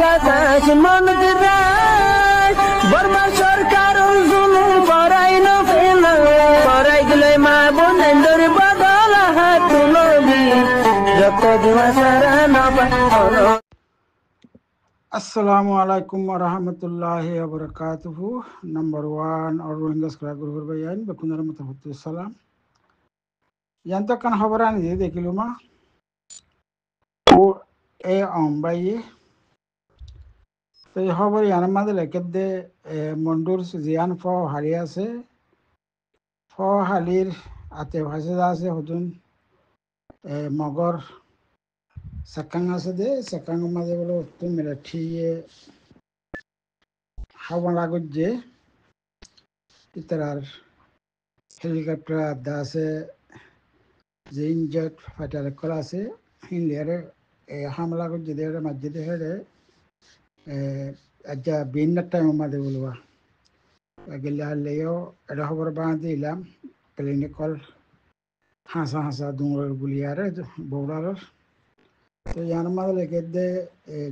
বাতাস মনত রায় বর্মা সরকার জুলুম করাই না ফেলা করাই গেলে মা বোনেদের বদল হাত তুলবি যত দিবা সারা না পালো। আসসালামু আলাইকুম warahmatullahi wabarakatuh. Number one or Rohingya skra guru bayan bakunar mutahutu salam. Yanto kan habaran ye dekiluma o e ambaye তো এই খবর ইয়ার মাঝে লেখে দে মন্ডুর জিয়ান ফ হালি আছে ফ হালির আতে ভাষে আছে হতুন মগর সাকাং আছে দে সাকাং মাঝে বলে হতুন মেরা ঠিয়ে হাওয়া লাগুত যে ইতার হেলিকপ্টার আদা আছে যে ইনজেট ফাটার করা আছে হিলিয়ারে হামলা করছে দে মসজিদে হেরে আচ্ছা ভিন্ন টাইম মাঝে বলবা গেলে হারলেও এটা খবর বাঁ দিলাম প্লেনে কল হাসা হাসা দুমড়ের গুলিয়ারে বৌড়ার তো ইয়ার মাঝে লেগে দে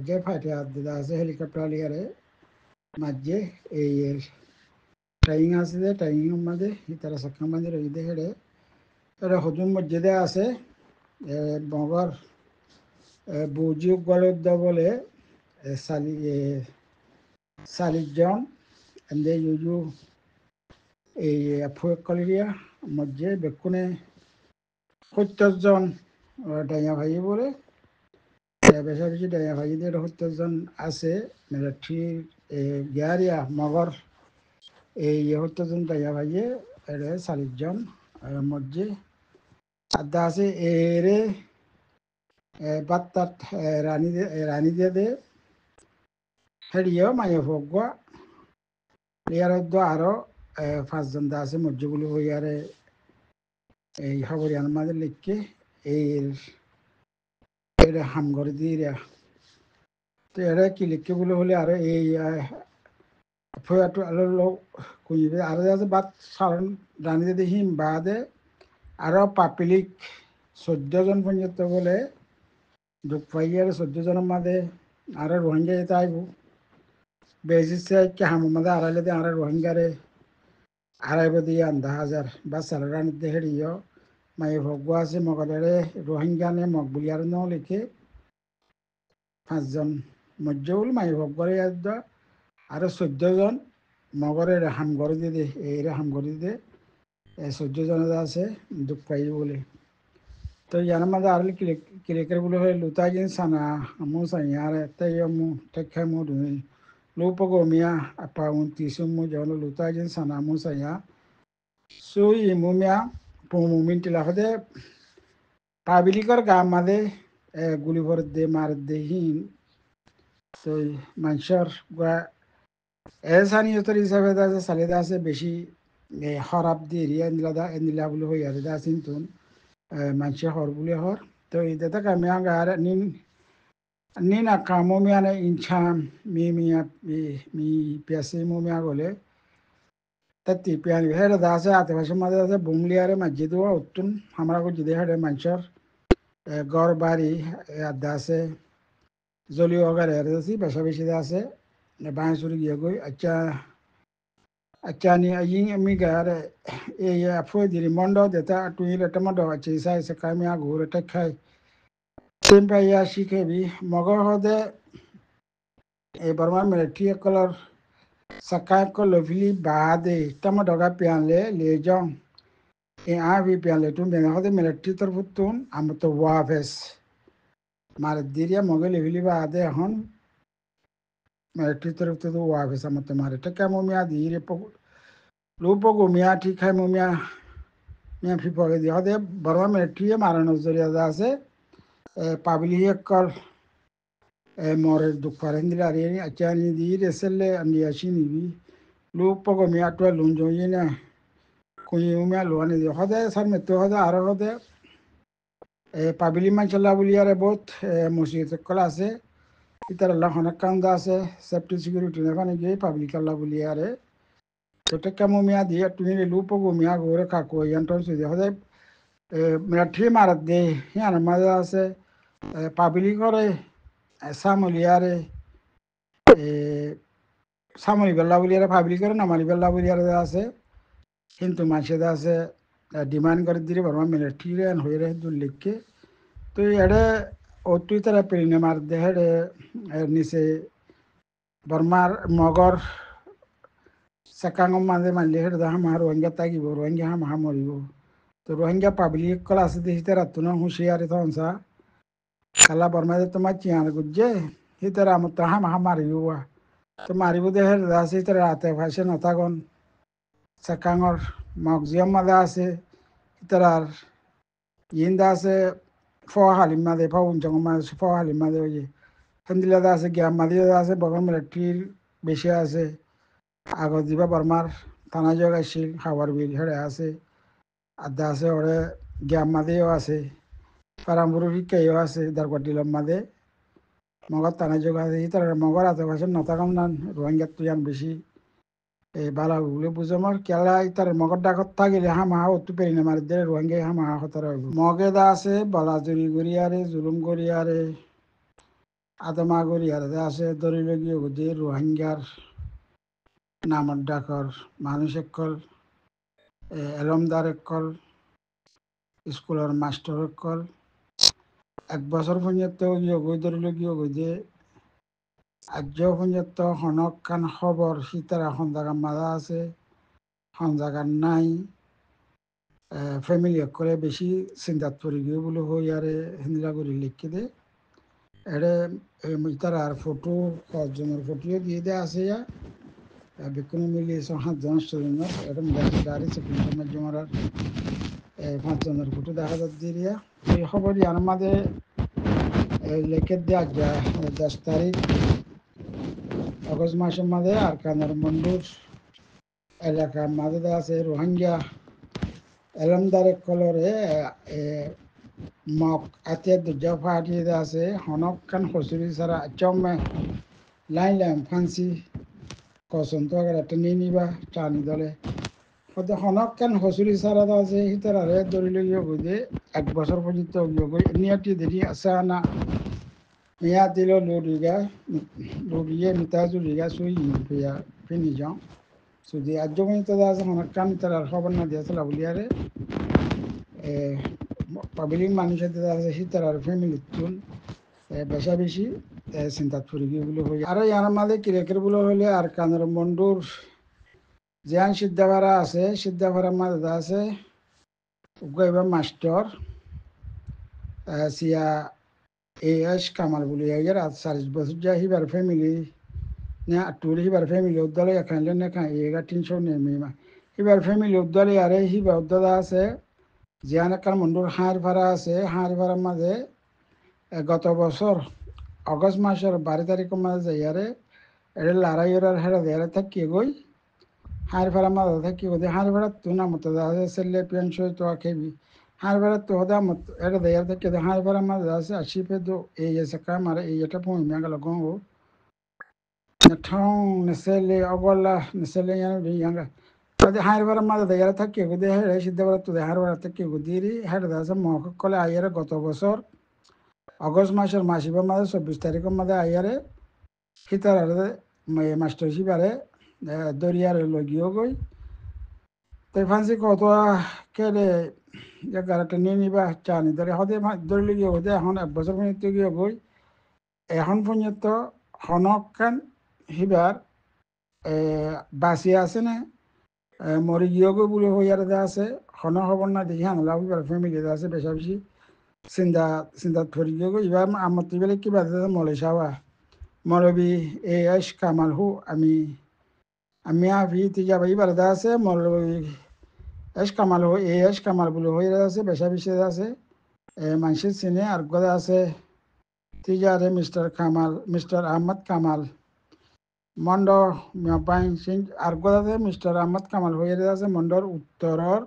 যে ফাটে আদা আছে হেলিকপ্টার লিয়ারে মাঝে এই ট্রাইং আছে যে ট্রাইং মাঝে তারা সাক্ষা মাঝে রই দে হেরে এটা হজুম মসজিদে আছে মগর বুঝি গলত বলে চালিশজন এন্দে ইউজু এই ফুয়েকলিয়া মধ্যে বেকুনে 70জন ডাইয়া ভাই বলে বেশা বেশি ডাইয়া ভাইদের 70জন আছে মিলিটারির গিয়ারিয়া মগর এই 70জন ডাইয়া ভাইয়ে এরে 40জন মধ্যে আদা আছে এরে বাত্তাত রানী দিয়ে হেরিও মায়ে ভোগা ইয়ার আরো 5জন দা আছে মধ্যগুলো হইয়ারে এই খবরিয়ান মাঝে লিখকে এই হাম করে দিয়ে তো এরা কি লিখকে বলে হলে আরো এই ফয়াটো আলো লোক কুঁজবে আরো আছে বাদ সাধারণ রানীতে দেখি বাদে আরো পাবলিক 14জন পর্যন্ত বলে দুঃখ পাইয়ার 14জনের মাঝে আরো রোহিঙ্গা যেতে আইব বেজিসে হামের মাঝে আড়াইলে দিয়ে আরো রোহিঙ্গারে আড়াইব দিয়ে 10,000 বা সালারানিতে হেরিও মায়ে ভোগ আছে মগলেরে রোহিঙ্গা নে মকবুলিয়ার ন লিখে 5জন মজ্জউল মায়ে ভোগ করে আরো 14জন মগরের হাম করে দিয়ে এই হাম করে দিয়ে 14জন আছে দুঃখ পাই বলে তো ইয়ার মাঝে আর কিলেকের বলে হয়ে লুতাই জিন সানা আমু সাই আর তাই মু টেকা মু ধুই লুপগো মিয়া আপা 29 মু জন লুতাই জিন সানা আমু সাই সুই মুমিয়া পুমিনটি লাখদে পাবলিকর গাম মাঝে গুলি ভর দে মার দে হিন তো মানুষের স্থানীয়তর হিসাবে আছে সালিদা আছে বেশি খরাব দিয়ে এরিয়া নিলা বলে হই আর দা চিন্তুন মানুষের হর বলে হর তো এটা কামে আর নিন কামো মিয়া না ইনছাম মি পেসে মুমিয়া বলে তাতি পিয়ানি হেরে দা আছে আশেপাশের মাঝে আছে বুমলিয়ারে মসজিদ উত্তুন আমরা যদি হেরে মানুষের গড় বাড়ি আদা আছে জলীয় অগারে আছে বেশা বেশি আছে বাঁশুরি গিয়ে গই আচ্ছা নি আমি গারে এই ফুয়ে দিলি মন্ড যেটা তুই রেটা মন্ড আছে সাই সে কামি ঘুরে খাই টেম্পাইয়া শিখেবি মগর হদে এই বর্মা মিলিটারি কলর sakai ko lovili baade tama doga pianle lejong e avi pianle tun bena hode military tarfutun amto wafes mar diria mogel lovili baade hon military tarfutu wafes amto mare takamo mia dire lupo go mia ঠিক হয় mia mia fipo di hode barwa military marano zoriya ase public kol more dukparendila ari achani di reselle andi ashini bi lupo go mi atwa lunjo yina kuyi umya luani di hode sar meto hode aro hode pabili manchala buliare bot musite klase itara la hona kanda ase safety security ne fane ge public alla buliare to tekamo mi adi atuni lupo go mi agore ka ko yanton su di hode military marat de yana maza ase public ore samoliare সামরি বেল্লা বলিয়ারে public করে নামারি বেল্লা বলিয়ারে আছে কিন্তু মানুষে আছে demand করে দিলে Varma military হয়ে রে দূর লিখকে তো এড়ে অতুই তারা পেরিনে মার দেহের নিচে বর্মার মগর সেকাঙ্গম মাঝে মারলে হেঁটে হামা রোহিঙ্গা তাকিব রোহিঙ্গা হামা মরিব তো রোহিঙ্গা পাবলিক কল আছে দেখি তারা তুনো হুঁশিয়ারি তখন সা কালা বর্মাতে তোমার চিয়ান গুজে সি তারা আমার তো হামা মারিব তো মারিব দেহে আছে তারা রাতে ভাসে নতাগন সেকাঙ্গর মগজিয়াম মাদা আছে তারার ইন্দা আছে ফোয়া হালিম মাদে ফাউঞ্চং মাদে ফোয়া হালিম মাদে ওই হেন্দিলাদা আছে গ্যাম মাদিয়া আছে বগল মিলিটারির বেশি আছে আগত দিবা বর্মার থানা যোগ আসছিল হাওয়ার বিল হেড়ে আছে আদা আছে ওরে গ্যাম মাদেও আছে পারামপুরের শিক্ষাইও আছে দারকটিলম মাদে মগর থানা যোগ আছে তার মগর আছে ভাষা নতাকাম নান রোহিঙ্গার তুয়ান বেশি বালা বলে বুঝামর কেলা তার মগর ডাকত থাকিলে হামা অতু পেরিনে মারি দিয়ে রোহিঙ্গা হামা হতার মগেদা আছে বালাজুরি গড়িয়ারে জুলুম গড়িয়ারে আদমা গড়িয়ারে আছে দরিল গিয়ে বুঝি রোহিঙ্গার নামর ডাকর মানুষ একল এলমদার একল স্কুলের মাস্টার একল এক বছর পর্যন্ত গই দরিল গিয়ে বুঝি আর্য পর্যন্ত হনক খান খবর সীতারা এখন জায়গার মাদা আছে এখন জায়গার নাই ফ্যামিলি করে বেশি চিন্তাত পড়ি গিয়ে বলে হই আরে হিন্দিলা করে লিখে দে এড়ে তার আর ফটো কয়েকজনের ফটোও দিয়ে দেওয়া আছে বিক্ষণ মিলিয়ে 7 জন স্টুডেন্ট এটা গাড়ি সেকেন্ড জমার 5 জনের ফটো দেখা যাচ্ছে দিয়া এই খবরই আর মাঝে লিখে দেওয়া যায় 10 তারিখ আগস্ট মাসের মাঝে আর কানার মন্ডুর এলাকার মাঝে আছে রোহিঙ্গা এলমদারে কলরে মক আতে দুর্জা ফাটিয়ে আছে হনক খান হসুরি সারা চমে লাইন লাইন ফান্সি কসন্ত একটা নিয়ে নিবা টানি দলে হয়তো হনক খান হসুরি সারা আছে হিতারে ধরিল গিয়ে বুঝে 1 বছর পর্যন্ত নিয়াটি দেরি আসা না মিয়া দিল লুড়িয়ে মিতাজুলিগা সুই ইয়া ফিনি যাও যদি আজ পর্যন্ত আছে হনক খান তার খবর না দিয়েছিল বলিয়ারে পাবলিক মানুষের আছে সীতার ফ্যামিলি তুন বেশা বেশি চিন্তা করি বলে হই আর ইয়ার মাঝে কিরেকের বলে হইলে আর কানের মন্ডুর জিয়ান সিদ্ধাভাড়া আছে সিদ্ধাভাড়ার মাঝে আছে উগাইবা মাস্টার সিয়া এস কামাল বলে আর 40 বছর যা হিবার ফ্যামিলি না টুরি হিবার ফ্যামিলি উদ্দলে এখানে না খাই এগা 300 নেমে হিবার ফ্যামিলি উদ্দলে আরে হিবার উদ্দলা আছে জিয়ান একটা মন্ডুর হাঁড় ভাড়া আছে হাঁড় ভাড়ার মাঝে গত বছর আগস্ট মাসের 12 তারিখের মাঝে যাইয়ারে এটা লড়াই ওরার হেরা দেয়ারে থাকি গই হাঁড় ভাড়া মাঝে থাকি গই হাঁড় ভাড়া তো না মতো আছে সেলে পেনশো তো খেবি হাঁড় ভাড়া তো হদা মত এটা দেয়ার থাকি হাঁড় ভাড়া মাঝে আছে আসিপে তো এই এসে কাম আর এই এটা পৌঁছ গেল গঙ্গো ঠং নেসেলে অগলা নেসেলে ইয়াঙ্গা তাদের হাঁড় ভাড়া মাঝে দেয়ারে থাকি গই হেরে সিদ্ধ ভাড়া তো হাঁড় ভাড়া থাকি গই দিরি হেরে আছে মহক কলে আইয়ারে গত বছর আগস্ট মাসের মাসিবার মাঝে 24 তারিখের মাঝে আইয়ারে সীতার মাস্টার হিসাবে দরিয়ারে লগিও গই তো ফান্সি কত কেলে গাড়িটা নিয়ে নিবা চানি ধরে হদে ধরে গিয়ে হদে এখন 1 বছর পর্যন্ত গিয়ে গই এখন পর্যন্ত হনক খান হিবার বাঁচি আছে না মরি গিয়ে গই বলে হইয়ারে আছে হন খবর না দেখি হামলা হিবার ফ্যামিলি আছে বেশা বেশি চিন্তা ধরি গিয়ে গই এবার আমার বেলে কিবা মলে সাওয়া মৌলবী এস কামাল হু আমি আভি তিজা ভাই বারদা আছে মৌলবী এস কামাল হু এস কামাল বলে হয়ে আছে বেশা বেশি আছে মানুষের চিনে আর গদা আছে তিজারে মিস্টার আহমদ কামাল মন্ড মিয়াপাইন সিং আর গদাতে মিস্টার আহমদ কামাল হয়ে আছে মন্ডর উত্তরর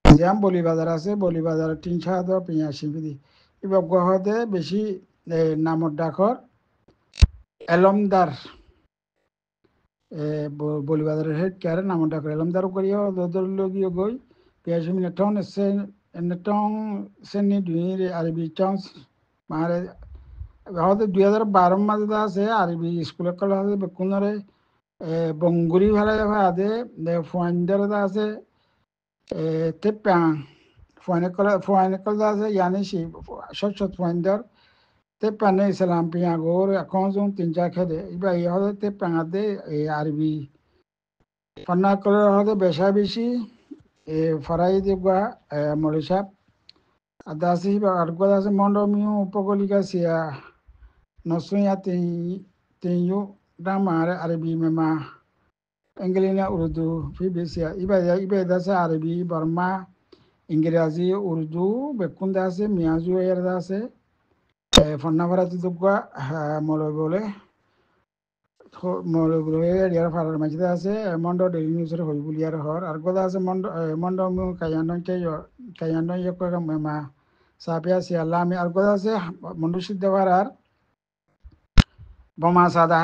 জ্যাম বলি বাজার আছে বলি বাজার 385 এবার গহতে বেশি নামর ডাকর এলমদার বলিবাজারের হেড কেয়ারে নামটা করে এলমদার করিয়া লগিয়ে গই পেঁয়াজ নেটং নেটং সেনি দুই আরবি চান্স মারে হয়তো 2012 মাঝে আছে আরবি স্কুলে কলে হয়তো বেকুনরে বঙ্গুরি ভালে আদে ফুয়াইন্দার আছে তেপ্পাং ফুয়াইনকল আছে ইয়ানি সি সচ্ছত ফুয়াইন্দার তেপ্পানে ইসলাম পিয়া গোর এখন যখন 3-4 খেদে এবার এই হয়তো তেপ্পাঙাতে এই আরবি পান্না কলে হয়তো বেশা বেশি ফরাই দেবা মরিসাপ adasi ba argoda se mondo miu pokoliga sia nosunya tinyu damare arabi mema engelina urdu fibisia iba dasa arabi barma ingirazi urdu bekunda se miazu erda se fonna farati dugwa molo bole yar farar majida আছে mondo daily news রে হইবুলি আর হর argoda আছে mondo miu kayando yoko mema sapia si alami argoda আছে mondo siddawarar bama sada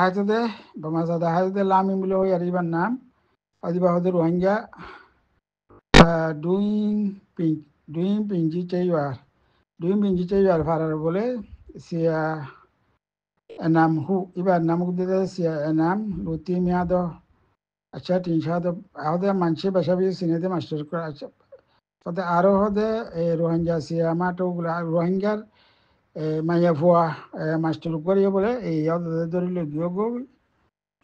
haide lami mulo yariban nam adiba hode rohingya doing pinji cheyar farar bole sia enam hu iba nam gudde sia enam luti miado acha tinshado ahode manche bashabi sinede master kora acha তবে আরো হদে রোহিঙ্গা সিয়ামাটো রোহিঙ্গার মাইয়া ফুয়া master করিয়ে বলে এই ধরিলে গিয়ে গো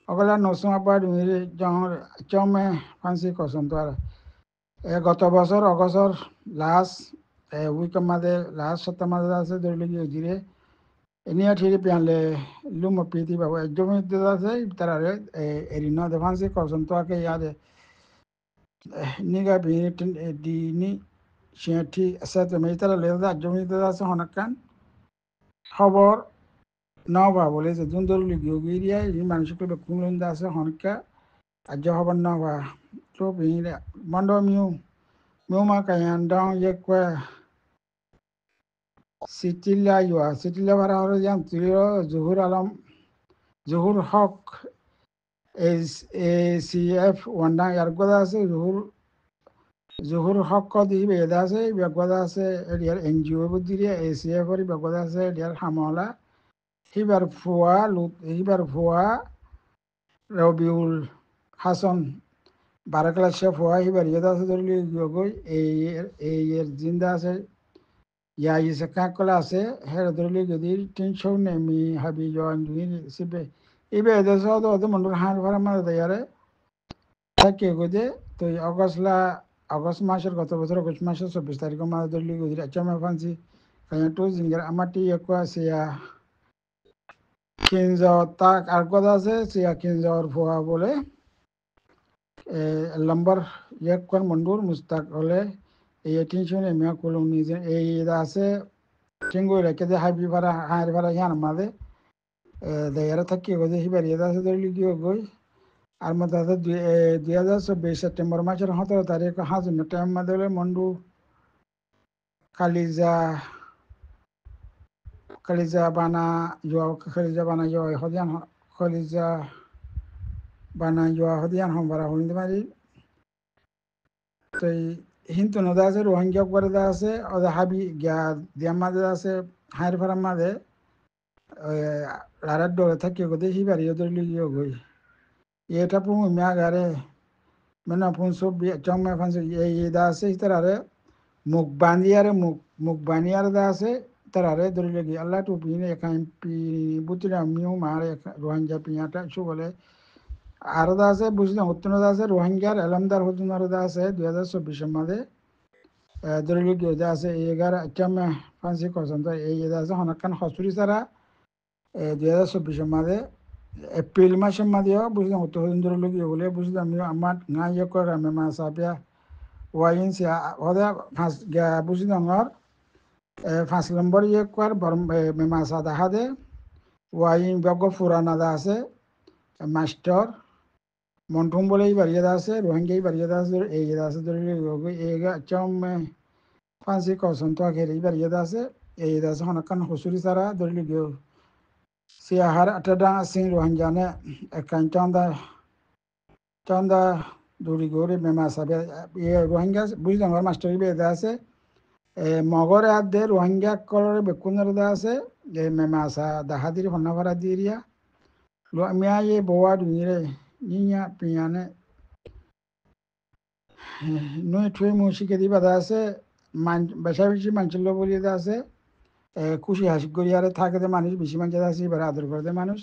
অগলা নসুমা পাড় চমে ফান্সি কসম তো আর গত বছর অগস্টর লাস্ট উইকের মাঝে লাস্ট সপ্তাহ মাঝে আছে ধরিলে গিয়ে জিরে এনিয়া ঠিরে পেয়ালে লুমো পিতি বাবু একদম আছে তারা এরিন ফান্সি কসম তো আকে ইয়াদে niga di ni shenti asate meitara leda jomita আছে হনকান খবর নবা বলে যে দুন্দর লিগিয়া এই মানুষকে বেকুলন্দা আছে হনকা আজ খবর নবা তো বিরে মন্ডো মিউমা কায়ান দাও একwa সিটিলা ভাড়া হলো জান তুইও জহুর হক ACF ওয়ান্ডা ইয়ারগোদা আছে জহুর হক দি বেদা আছে বেগদা আছে এরিয়ার এনজিও বুদিরিয়া ACF এর বেগদা আছে এরিয়ার হামলা হিবার ফুয়া রবিউল হাসান বারাকলা শেফ ফুয়া হিবার ইয়াদা আছে ধরলি গই এই এর জিন্দা আছে ইয়া ইসে কাকলা আছে হের ধরলি যদি 300 নেমি হাবি জয়েন দুই সিবে ইবে দেশ তো মন্ডল হার ভাড়া মারা দেয়ারে থাকে গদে তো আগস্ট মাসের গত বছর আগস্ট মাসের 24 তারিখ মাস ধরলি গদিরা চামা ফান্সি কায়াটো জিঙ্গার আমাটি একো আছে কিনজা তাক আর কথা আছে সিয়া কিনজার ফুয়া বলে লম্বার কোন মন্ডুর মুস্তাক হলে এই টেনশনে মিয়া কলোনি যে এই আছে টেঙ্গো রেখে দে হাবি ভাড়া হার ভাড়া ইয়ান মাদে দেয়ারে থাকি গদে হিবার ইয়াদা আছে ধরলি গিয়ে গই আর মধ্যে 2024 সেপ্টেম্বর মাসের 17 তারিখ হাজুন টাইম মাদলে মন্ডু খালিজা বানা হদিয়ান হমবারা হইতে পারি তো হিন্তু নদা আছে রোহিঙ্গা করে দা আছে ওদা হাবি গিয়া দিয়ার মাঝে আছে হাইর ফারার মাঝে লারার ডরে থাকি গদে হিবারি ধরলি গিয়ে গই এটা পুঁ মিয়াগারে মানে পুঁ সব চমে ফান্সে এই দা আছে তারারে মুখ বানিয়ারে দা আছে তারারে ধরিলে গিয়ে আল্লাহ টু পিনে এখান বুতিরা মিউ মারে রোহিঙ্গা পিয়াটা শু বলে আরো দা আছে বুঝলাম উত্তর দা আছে রোহিঙ্গার এলামদার হতুনার দা আছে 2024 মাঝে ধরিলে গিয়ে দা আছে 11 চমে ফান্সি করছেন তো এই দা আছে হনকান হসুরি সারা 2024 মাঝে এপ্রিল মাসের মাঝেও বুঝলাম উত্তর ধরিলে গিয়ে বলে বুঝলাম আমার গাঁ করে মেমা সাপিয়া ওয়াইন সিয়া ওদা বুঝলাম আর 5 নম্বর কর মেমা সাদা হাদে ওয়াইন বগ ফুরানা দা আছে মাস্টার মন্টুম বলে বাড়িয়ে আছে রোহিঙ্গা বাড়িয়ে আছে এই আছে ধরিলে এইগা চমে ফান্সি কসন তো আগে বাড়িয়ে আছে এই আছে হনকান হসুরি সারা ধরিলে গিয়ে সিয়াহার আটাডা সিং রোহিঙ্গানে একান চন্দা দৌড়ি গৌরে মেমা সাবে রোহিঙ্গা বুঝলাম আর মাস্টার বেদা আছে মগরে হাত দে রোহিঙ্গা কলরে বেকুনের দা আছে মেমাসা দাহাদির হন্নাভারা দিরিয়া lo miya ye bowa dunyire nyinya pinyane no tuwe mushike di bada আছে বেশা বেশি মানুষের লোক বলিয়ে আছে খুশি হাসি করিয়ারে থাকে যে মানুষ বেশি মানুষ আছে এবার আদর করে দে মানুষ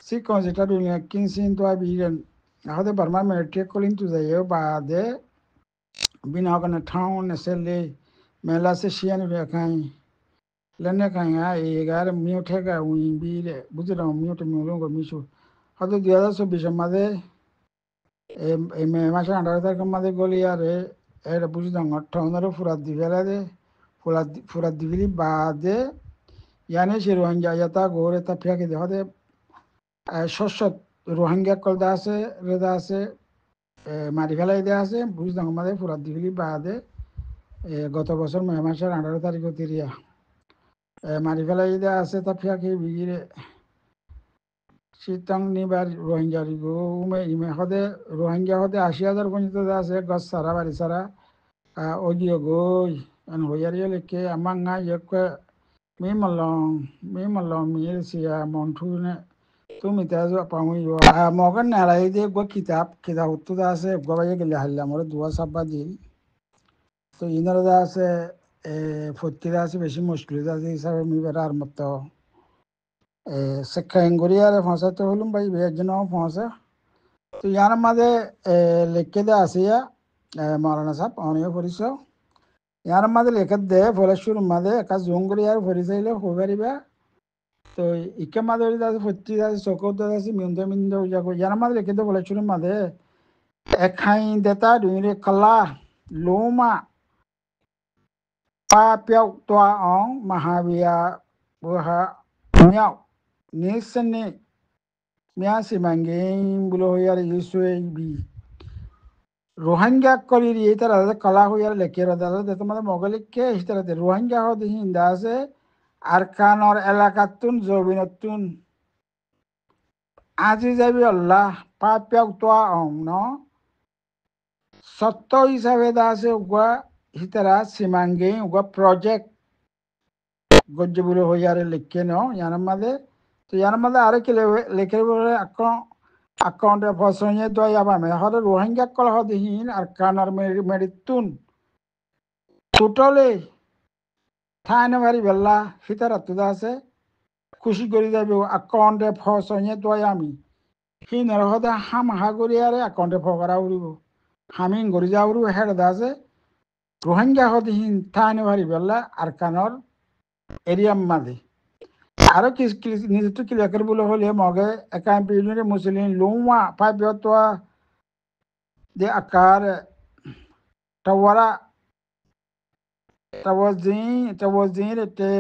শিক্ষণ যেটা দুনিয়া কিনছিন তো আর বিরেন হতে বার্মা মেট্রিক কলিন তো যাই বাদে বিনা ওখানে ঠাও নেসেলে মেলা সে শিয়ানি খাই লেনে খাই এগার মিও ঠেকা উই বিরে বুঝে রাও মিও তো মিও মিশু হয়তো 2024 মাঝে এই মে মাসে 18 তারিখের মাঝে গলি আরে এটা বুঝি ডাঙর ঠাউনারও ফুরাত দি ফেলা দে ফুরাত দি ফেলি বাদে ইয়ানে সে রোহিঙ্গা ইয়াতা গোরে তা ফিয়াকে দে হতে শস্য রোহিঙ্গা কলদা আছে রেদা আছে মারি ফেলাই দেওয়া আছে বুঝি ডাঙর মাঝে ফুরাত দি ফেলি বাদে গত বছর মে মাসের 18 তারিখ তিরিয়া মারি ফেলাই দেওয়া আছে তা ফিয়াকে বিগিরে শীতং নিবার রোহিঙ্গা উমে ইমে হদে রোহিঙ্গা হদে 80,000 পর্যন্ত আছে গছ সারা বাড়ি সারা ওগিও গই হইয়ারিয়া লেকে আমার না ইয়ে মি মলং মি সিয়া মন্ঠুনে তুমি তাজো পামুই মগন নারাই দে গো কিতাব উত্তু আছে গবাইয়ে গেলে হারলাম ওরা দুয়া সাব্বা দিল তো ইনারা আছে ফত্তিরা আছে বেশি মুশকিল আছে হিসাবে মি বেড়া আর মতো শিক্ষা এঙ্গুরিয়ারে পৌঁছাতে হলুম ভাই একজন পৌঁছা তো ইয়ার মাঝে লিখে দে আসিয়া মৌলানা সাহেব অনেক পরিচ ইয়ার মাঝে লেখে দে ফলেশ্বর মাঝে একা জুঙ্গুরিয়ার পরিচাইলে হয়ে পারিবা তো ইকে মাঝে আছে ফত্তি আছে চকৌত আছে মিন্দ ইয়ার মাঝে লেখে দে ফলেশ্বর মাঝে এখাই দেতা দুইরে কালা লোমা পা পিয়াও তোয়া অং মহাবিয়া বুহা মিয়াও নিসনে মিয়াসি মাঙ্গেই বুলো হইয়ার ইসুই বি রোহিঙ্গা কলির এই তারা কলা হইয়ার লেখের দাদা তোমাদের মগলিককে হিতারাতে রোহিঙ্গা হতে হিন্দা আছে আর কানর এলাকাতুন জবিনতুন আজি যাবি আল্লাহ পাপিয়াক তোয়া অং ন সত্য হিসাবে দা আছে উগা হিতারা সীমাঙ্গে উগা প্রজেক্ট গজ্জে বুলো হইয়ার লেখে ন ইয়ার মাঝে তো ইয়ার মাঝে আরো কি লেখে বলে account ফসnye তো ইয়াবা মে হরে রোহিঙ্গা কল হদিন আর কানার মেরিতুন টোটালে থাইনে বাড়ি বেলা হিতারা তুদা আছে খুশি করে যাবে account ফসnye তো আমি হিনের হদে হাম হাগরি আরে account ফকরা উড়িব হামিং গরি যাউরু হেড দাসে রোহিঙ্গা হদিন থাইনে বাড়ি বেলা আর কানর এরিয়া মাঝে আরো নিজে ক্লিয়ার করবলে হলে মগে একা পিউনিরে মুসলিম লোমা পাইবতোয়া de akar tawara tawazin te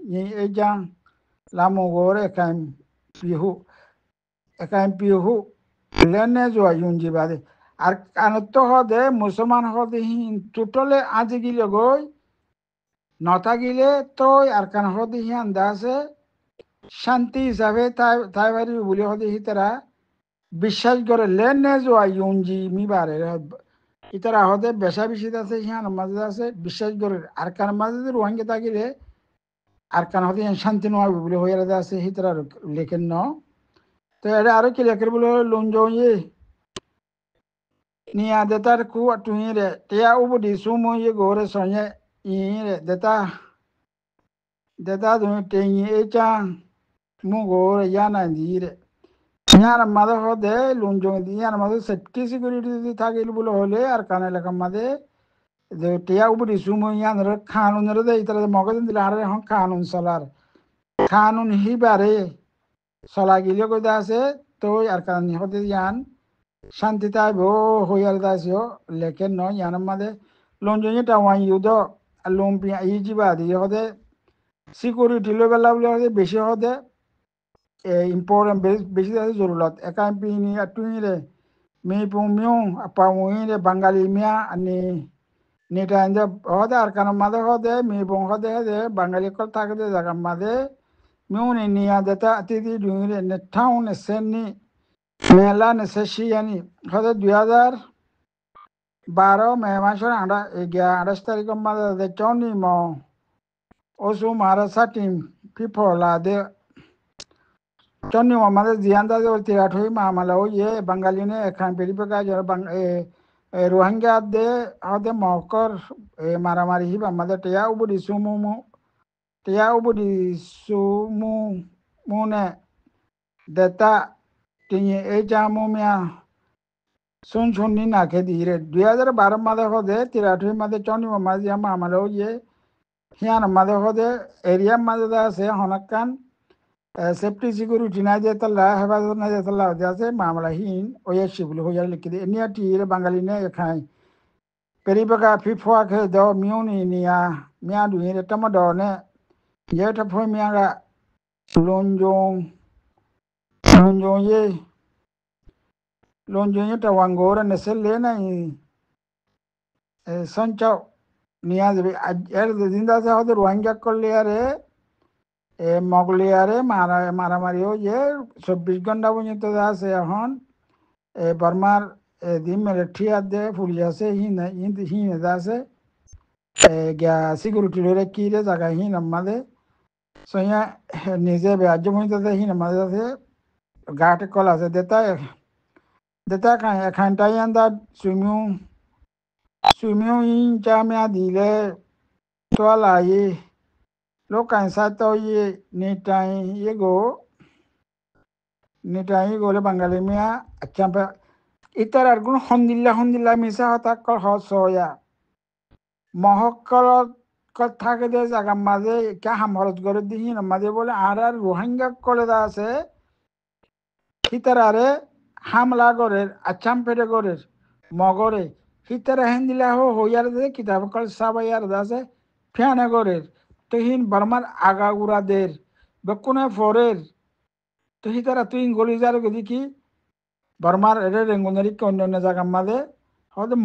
ni ejang lamu gore kan pihu lene jo yunji bade আর কানত হদে মুসলমান হদে হিন টোটালে আজি গিলে গই নটা গিলে তো আর কান হদে হিয়ান দাসে শান্তি হিসাবে তাই বাড়ি বলে হদে হিতারা বিশ্বাস করে লেনে যোয়া ইউনজি মিবারে ইতারা হদে বেশা বেশি আছে হিয়ান মাঝে আছে বিশ্বাস করে আর কান মাঝে রোহিঙ্গা থাকিলে আর কান হদে শান্তি নোয়া বলে হয়ে আছে হিতারা লেখেন ন তো এটা আরো কি লেখের বলে লোন জয়ে নিয়া দেতার কু টুই রে টিয়া উবদি সুমো ইয়ে গোরে সnye ইরে দেতা তুমি টেই এচা মু গোরে ইয়ানা দিরে ইয়ার মাঝে হদে লোন জমি দিয়ে ইয়ার মাঝে সেফটি সিকিউরিটি যদি থাকিল বলে হলে আর কানে লেখা মাঝে যে টিয়া উবদি সুমো ইয়ান খানুন রে দে ইতারে মগদিন দিলে আর এখন খানুন চলার খানুন হিবারে চলা গিলে কই আছে তো আর কান হদে ইয়ান শান্তিতে আইব হইয়ার দাসিও লেখেন নয় ইয়ার মাঝে লোন জমি টাওয়াই ইউদ আর লোন পিয়া ইজিবা দিয়ে হদে সিকিউরিটি লেভেল বলে হদে বেশি হদে ইম্পর্টেন্ট বেশি আছে জরুরত একা পিনি টুই রে মি পুমিও পাউই রে বাঙালি মিয়া আনি নেটা আনজা হদে আর কান মাঝে হদে মি বং হদে হদে বাঙালি কল থাকে দে জায়গা মাঝে মিউ নি নিয়া দেতা আতিদি ডুই রে নে ঠাউ নে সেনি মেলা নে সেশিয়ানি হদে 12 মে মাসের 28 তারিখ মাঝে চনি ম ওসু মারাসা টিম পিপলা দে চনি ম মাঝে জিয়ান্দা দে তিরাট হই মামলা ও ইয়ে বাঙালি নে এখান পেরিপেকা যারা রোহিঙ্গা দে হদে মকর মারামারি হিবা মাঝে টিয়া উবুরি সুমুমু টিয়া উবুরি সুমু মুনে দেতা টিয়ে এই চামু মিয়া শুননি না খেদি রে 2012 মাঝে হদে তিরাঠই মাঝে চনি ম মাঝে মামলা ও ইয়ে হিয়ান মাঝে হদে এরিয়া মাঝে আছে হনাকান সেফটি সিকিউরিটি না যেতলা হেফাজত না যেতলা আছে মামলা হিন ওয়া শিবুল হইয়া লিখি দে নিয়া টিরে বাঙালি নে খাই পেরিপেকা ফিফোয়া খে দ মিউনি নিয়া মিয়া দুই টমা দনে ye ta phoi miya ga lonjong ye ta wangora ne selle na sanchao niya de er de dinda sa hoder wanga kolle are mogli are মারামারি ও যে 24 ঘন্টা পর্যন্ত আছে এখন বর্মার দিন মেরে ঠিয়া দে পুলিশ আছে হিন আছে গিয়া সিকিউরিটি রে কি রে জায়গা হিন আমাদের সইয়া নিজে ব্যাজ্য পর্যন্ত হিন আমাদের আছে গাটে কল আছে দেতা এখানটাই আন্দা সুইমিং ইন চামিয়া দিলে তোলা ই লোকান সাতো ই নিটাই গোলে বাঙালি মিয়া আচ্ছা ইতার আর কোন হন্দিল্লা মিশা হতা কল হসয়া মহক্কলত থাকে দে জায়গা মাঝে কে হামরত করে দিহি মাঝে বলে আর রোহিঙ্গা কলে আছে হিতারে হামলা করে আচ্ছাম পেটে করে মগরে হিতারে হেন দিলা হইয়ার দে কিতাব কল সাবাইয়ার দাসে ফ্যানে করে তো হিন বর্মার আগাগুড়া দের বেকুনে ফরের তো হিতারা তুই গলি যার গদি কি বর্মার এর রেঙ্গুনারি অন্য জায়গা মাঝে হয়তো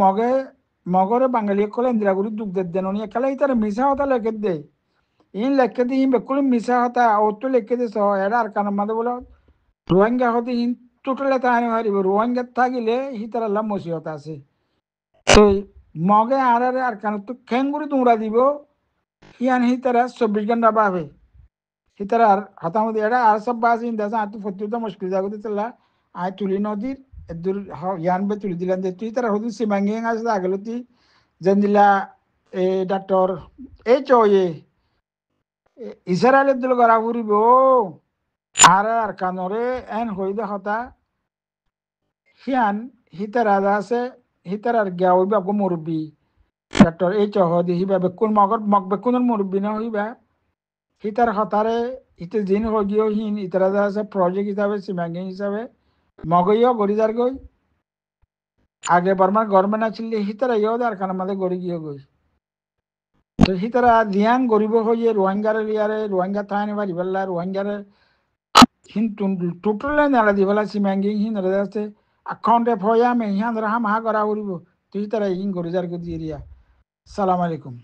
মগরে বাঙালি কলে ইন্দিরাগুড়ি দুঃখ দেন উনি একালে হিতারে মিশা হতা লেখে দে ইন লেখে দি ইন বেকুলে মিশা হতা অতো লেখে দে এরা আর কানের মাঝে বলে রোহিঙ্গা হতে হিন টোটালে তাহানি হারিব রোহিঙ্গা থাকিলে হিতার আল্লাহ মসিহত আছে তো মগে আর কান তো খেঙ্গুরি তোমরা দিব হিয়ান হিতারা 24 ঘন্টা পাবে হিতারা আর হতামতি এটা আর সব বাস ইন দাসা আতু ফতুটা মুশকিল জাগতে চলা আই তুলি নদীর এদুর ইয়ান বে তুলি দিলান দে তুই তারা হদু সিমাঙ্গি আসলে আগলতি জেন্দিলা ডাক্তার এই চয়ে ইসরায়েলের দিল গড়া ঘুরিব আর কানরে এন হইদে হতা হিয়ান হিতার আদা আছে হিতার আর গিয়া হইবা গো মুরব্বী ডাক্তার এই চহ দি হিবা বেকুন বেকুনের মুরব্বী না হইবা হিতার হতারে ইতে দিন হগিও হিন ইতার আদা আছে প্রজেক্ট হিসাবে সিমাঙ্গি হিসাবে মগইও গড়িদার গই আগে বর্মার গভর্নমেন্ট আছিল হিতারা ইয়ে আর কান মাঝে গড়ি গিয়ে গই তো হিতারা দিয়ান গরিব হইয়ে রোহিঙ্গারে লিয়ারে রোহিঙ্গা থানি বাড়ি বেলা রোহিঙ্গারে hin total nala di bala si mangi hin radaste account e foya me hin ham ha gora uribo tu tara hin gorijar ko diria salam alaikum